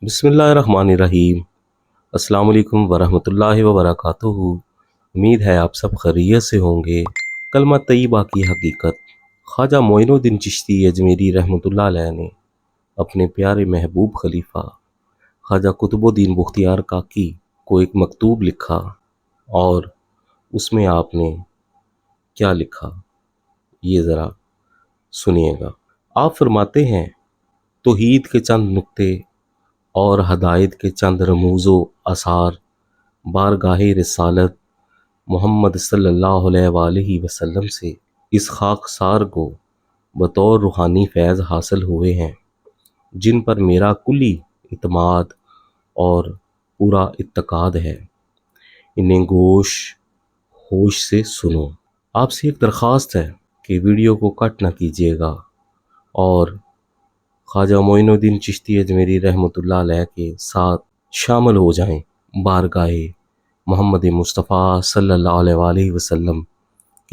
बिस्मिल्लाहिर्रहमानिर्रहीम। अस्सलाम वालेकुम वरहमतुल्लाहि वबरकातुहू। उम्मीद है आप सब खैरियत से होंगे। कलमा तय्यबा की हकीकत। ख्वाजा मोइनुद्दीन चिश्ती अजमेरी रहमतुल्लाह अलैह ने अपने प्यारे महबूब खलीफा ख्वाजा कुतुबुद्दीन बख्तियार काकी को एक मकतूब लिखा और उसमें आपने क्या लिखा ये ज़रा सुनिएगा। आप फरमाते हैं, तौहीद के चंद नुक्ते और हदायत के चंद रमूज़ो आसार बारगाहे रिसालत मोहम्मद सल्लल्लाहु अलैहि वसल्लम से इस खाकसार को बतौर रूहानी फैज़ हासिल हुए हैं, जिन पर मेरा कुल्ली इत्माद और पूरा इत्तकाद है। इन्हें गोश होश से सुनो। आपसे एक दरख्वास्त है कि वीडियो को कट ना कीजिएगा और ख्वाजा मोइनुद्दीन चिश्ती अजमेरी रहमतुल्लाह अलैह के साथ शामिल हो जाएं बारगाहे मोहम्मद मुस्तफ़ा सल्लल्लाहु अलैहि वसल्लम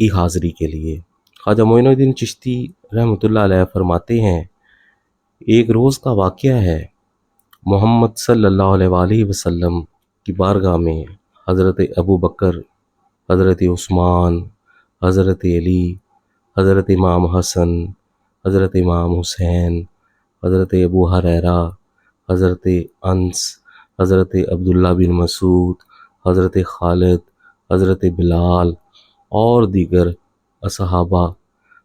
की हाज़िरी के लिए। ख्वाजा मोइनुद्दीन चिश्ती रहमतुल्लाह अलैह फरमाते हैं, एक रोज़ का वाक़या है। मोहम्मद सल्लल्लाहु अलैहि वसल्लम की बारगाह में हज़रत अबू बकर, हज़रत उस्मान, हज़रत अली, हज़रत इमाम हसन, हज़रत इमाम हुसैन, हज़रत अबू हुरैरा, हज़रत अनस, हज़रत अब्दुल्ला बिन मसूद, हज़रत खालिद, हज़रत बिलाल और दीगर असहाबा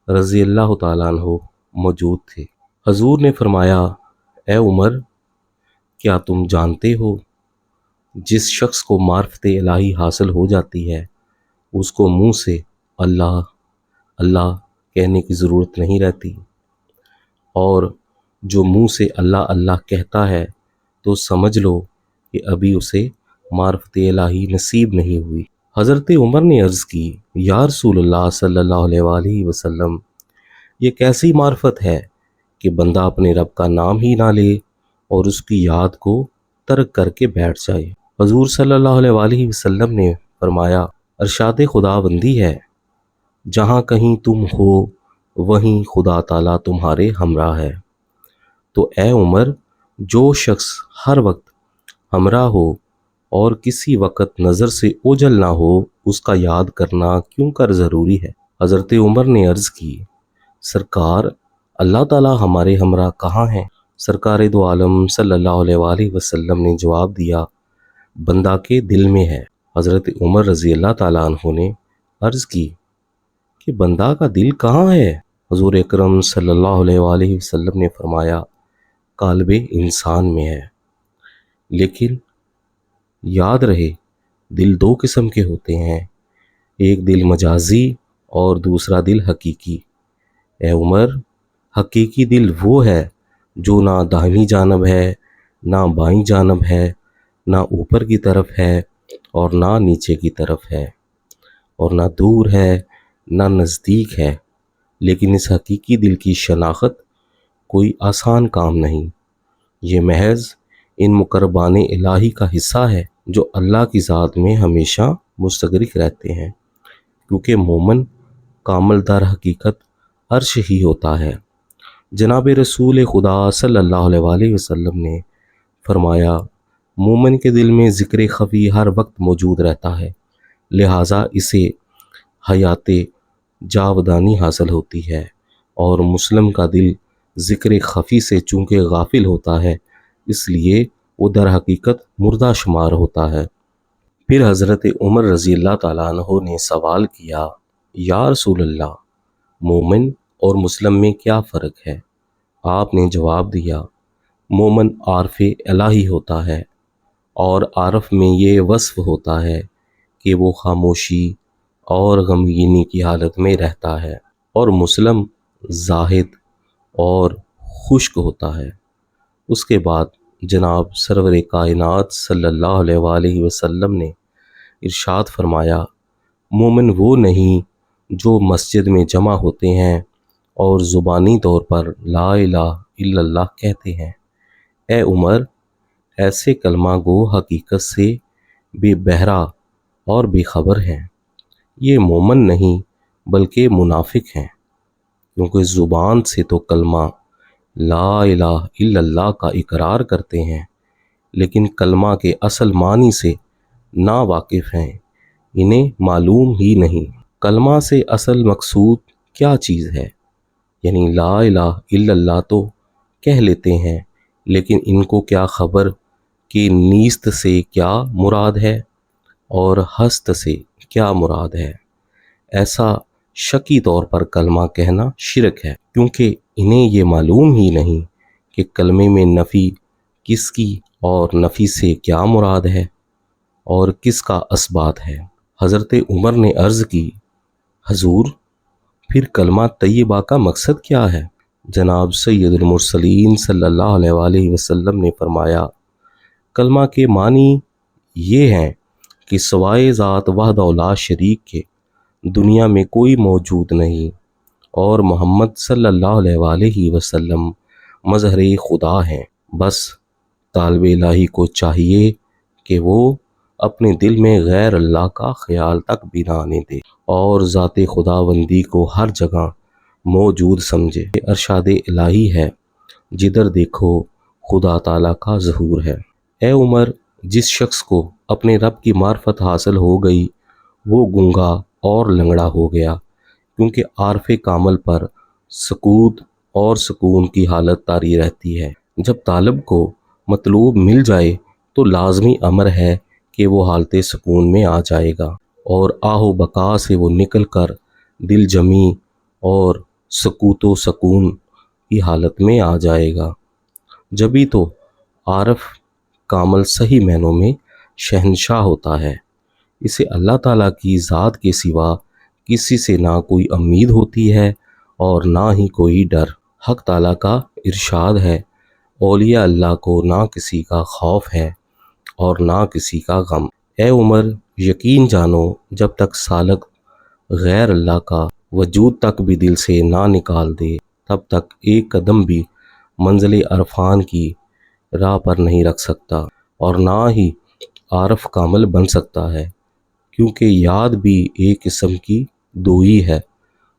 रज़ी अल्लाह तआला अन्हु मौजूद थे। हजूर ने फरमाया, ए उमर, क्या तुम जानते हो जिस शख्स को मार्फत इलाही हासिल हो जाती है उसको मुंह से अल्लाह अल्लाह कहने की ज़रूरत नहीं रहती, और जो मुंह से अल्लाह अल्लाह कहता है तो समझ लो कि अभी उसे मार्फत इलाही नसीब नहीं हुई। हज़रत उमर ने अर्ज़ की, या रसूलल्लाह सल्लल्लाहु अलैहि वसल्लम, ये कैसी मार्फत है कि बंदा अपने रब का नाम ही ना ले और उसकी याद को तर्क करके बैठ जाए। हजूर सल्लल्लाहु अलैहि वसल्लम ने फरमाया, अरशाद खुदाबंदी है, जहाँ कहीं तुम हो वहीं खुदा ताला तुम्हारे हमरा है। तो ए उमर, जो शख्स हर वक्त हमरा हो और किसी वक्त नज़र से ओझल ना हो, उसका याद करना क्यों कर ज़रूरी है। हज़रत उमर ने अर्ज़ की, सरकार, अल्लाह ताला हमारे हमरा कहाँ हैं? सरकार दो आलम सल्लल्लाहु अलैहि वसल्लम ने जवाब दिया, बंदा के दिल में है। हज़रत उमर रज़ी अल्लाह ताला अन्हु ने अर्ज़ की कि बंदा का दिल कहाँ है? हुज़ूर अकरम सल्लल्लाहु अलैहि वसल्लम ने फरमाया, काल्बे इंसान में है। लेकिन याद रहे, दिल दो किस्म के होते हैं, एक दिल मजाजी और दूसरा दिल हकीकी। ए उमर, हकीकी दिल वो है जो ना दाहिनी जानब है, ना बाईं जानब है, ना ऊपर की तरफ है और ना नीचे की तरफ है, और ना दूर है ना नज़दीक है। लेकिन इस हकीकी दिल की शनाख्त कोई आसान काम नहीं। ये महज इन मुकर्रबान इलाही का हिस्सा है जो अल्लाह की ज़ात में हमेशा मुस्तगरिक रहते हैं, क्योंकि मोमन कामल दर हकीकत अर्श ही होता है। जनाब रसूल खुदा सल्लल्लाहु अलैहि वसल्लम ने फरमाया, मोमन के दिल में ज़िक्र खफ़ी हर वक्त मौजूद रहता है, लिहाजा इसे हयात जावदानी हासिल होती है, और मुस्लिम का दिल ज़िक्र खफ़ी से चूँकि गाफिल होता है, इसलिए वो दर हकीकत मुर्दा शुमार होता है। फिर हज़रत उमर रज़ी अल्लाह ताला अन्हु ने सवाल किया, या रसूल अल्लाह, मोमिन और मुस्लिम में क्या फ़र्क है? आपने जवाब दिया, मोमिन आरफ़ इलाही होता है और आरफ़ में ये वस्फ़ होता है कि वो खामोशी और गमगीनी की हालत में रहता है, और मुस्लिम ज़ाहिद और खुश्क होता है। उसके बाद जनाब सरवर कायनात सल्लल्लाहु अलैहि वसल्लम ने इरशाद फरमाया, मोमिन वो नहीं जो मस्जिद में जमा होते हैं और ज़ुबानी तौर पर ला इलाहा इल्लल्लाह कहते हैं। ए उमर, ऐसे कलमा गो हकीकत से बेबहरा और बेखबर हैं। ये मोमन नहीं बल्कि मुनाफिक हैं, क्योंकि ज़ुबान से तो कलमा لا الہ الا اللہ کا اقرار کرتے ہیں لیکن کلمہ کے اصل معنی سے نا واقف ہیں، انہیں معلوم ہی نہیں کلمہ سے اصل مقصود کیا چیز ہے۔ یعنی لا الہ الا اللہ تو کہہ لیتے ہیں لیکن ان کو کیا خبر کہ نیست سے کیا مراد ہے اور ہست سے کیا مراد ہے۔ ایسا شکی طور پر کلمہ کہنا شرک ہے، کیونکہ انہیں یہ معلوم ہی نہیں کہ کلمے میں نفی کس کی اور نفی سے کیا مراد ہے اور کس کا اثبات ہے۔ حضرت عمر نے عرض کی، حضور پھر کلمہ طیبہ کا مقصد کیا ہے؟ جناب سید المرسلین صلی اللہ علیہ وآلہ وسلم نے فرمایا، کلمہ کے معنی یہ ہیں کہ سوائے ذات وحدہ لا شریک کے دنیا میں کوئی موجود نہیں اور محمد صلی اللہ علیہ وآلہ وسلم مظہر خدا ہیں۔ بس طالب الہی کو چاہیے کہ وہ اپنے دل میں غیر اللہ کا خیال تک بھی نہ آنے دے اور ذات خداوندی کو ہر جگہ موجود سمجھے۔ ارشاد الہی ہے، جدھر دیکھو خدا تعالیٰ کا ظہور ہے۔ اے عمر، جس شخص کو اپنے رب کی معرفت حاصل ہو گئی وہ گنگا اور لنگڑا ہو گیا، کیونکہ عارف کامل پر سکوت اور سکون کی حالت طاری رہتی ہے۔ جب طالب کو مطلوب مل جائے تو لازمی امر ہے کہ وہ حالت سکون میں آ جائے گا اور آہ و بقا سے وہ نکل کر دل جمی اور سکوت و سکون کی حالت میں آ جائے گا۔ جبھی تو عارف کامل صحیح معنوں میں شہنشاہ ہوتا ہے۔ اسے اللہ تعالیٰ کی ذات کے سوا کسی سے نہ کوئی امید ہوتی ہے اور نہ ہی کوئی ڈر۔ حق تعالیٰ کا ارشاد ہے، اولیاء اللہ کو نہ کسی کا خوف ہے اور نہ کسی کا غم۔ اے عمر، یقین جانو جب تک سالک غیر اللہ کا وجود تک بھی دل سے نہ نکال دے تب تک ایک قدم بھی منزل عرفان کی راہ پر نہیں رکھ سکتا اور نہ ہی عارف کامل بن سکتا ہے، کیونکہ یاد بھی ایک قسم کی دوئی ہے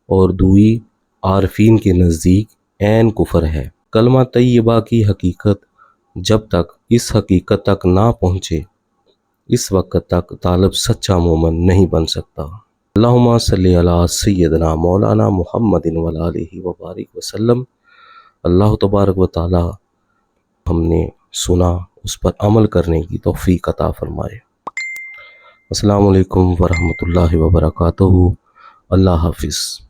اور دوئی عارفین کے نزدیک عین کفر ہے۔ کلمہ طیبہ کی حقیقت جب تک اس حقیقت تک نہ پہنچے اس وقت تک طالب سچا مومن نہیں بن سکتا۔ اللہم صلی علی سیدنا مولانا محمد وعلی آلہ وبارک وسلم۔ اللہ تبارک و تعالی ہم نے سنا اس پر عمل کرنے کی توفیق عطا فرمائے۔ السلام علیکم ورحمۃ اللہ وبرکاتہ۔ اللہ حافظ۔